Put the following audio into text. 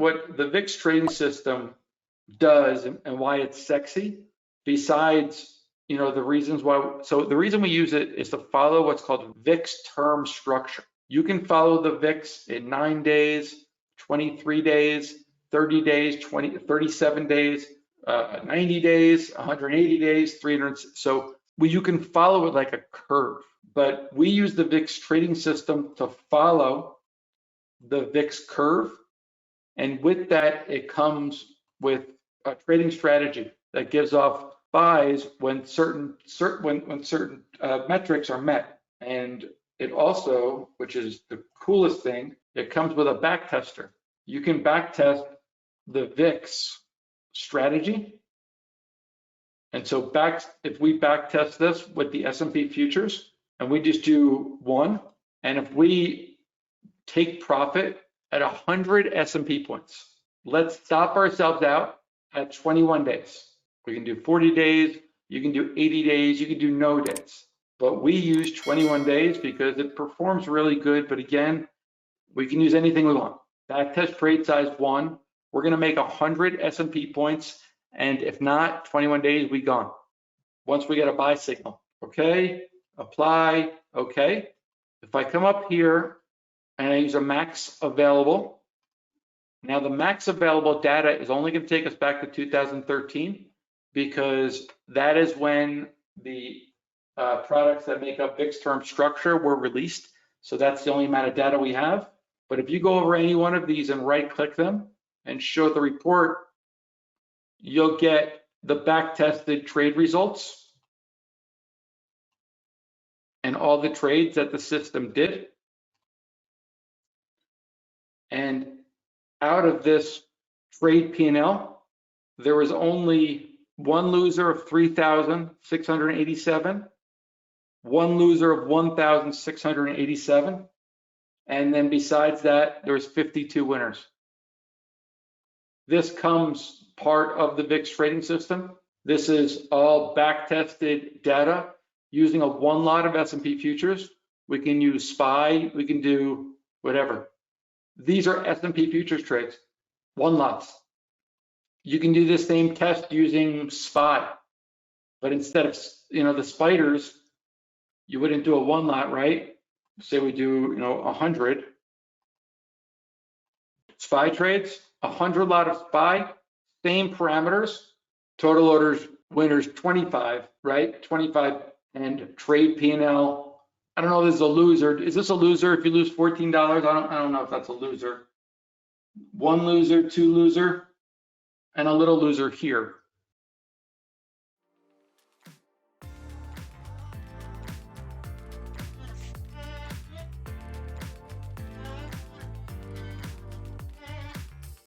what the VIX trading system does and why it's sexy, besides the reasons why. So the reason we use it is to follow what's called VIX term structure. You can follow the VIX in 9 days, 23 days, 30 days, 37 days, 90 days, 180 days, 300. So you can follow it like a curve, but we use the VIX trading system to follow the VIX curve. And with that, it comes with a trading strategy that gives off buys when certain metrics are met. And it also, which is the coolest thing, it comes with a back tester. You can back test the VIX strategy. And so if we back test this with the S&P Futures and we just do 1, and if we take profit at 100 S&P points, let's stop ourselves out at 21 days. We can do 40 days, you can do 80 days, you can do no days. But we use 21 days because it performs really good. But again, we can use anything we want. Backtest trade size 1, we're gonna make 100 S&P points. And if not, 21 days, we gone. Once we get a buy signal, okay, apply, okay. If I come up here and I use a max available, now the max available data is only gonna take us back to 2013 because that is when the products that make up VIX term structure were released. So that's the only amount of data we have. But if you go over any one of these and right click them and show the report, you'll get the back tested trade results and all the trades that the system did. And out of this trade P&L, there was only one loser of 3,687, one loser of 1,687, and then besides that, there was 52 winners. This comes part of the VIX trading system. This is all back-tested data using a 1 lot of S&P futures. We can use SPY, we can do whatever. These are S&P futures trades, 1 lots. You can do the same test using SPY, but instead of the spiders, you wouldn't do a 1 lot, right? Say we do 100 SPY trades, 100 lot of SPY, same parameters, total orders, winners 25, right? 25, and trade P&L. I don't know if this is a loser. Is this a loser if you lose $14? I don't know if that's a loser. 1 loser, 2 loser, and a little loser here.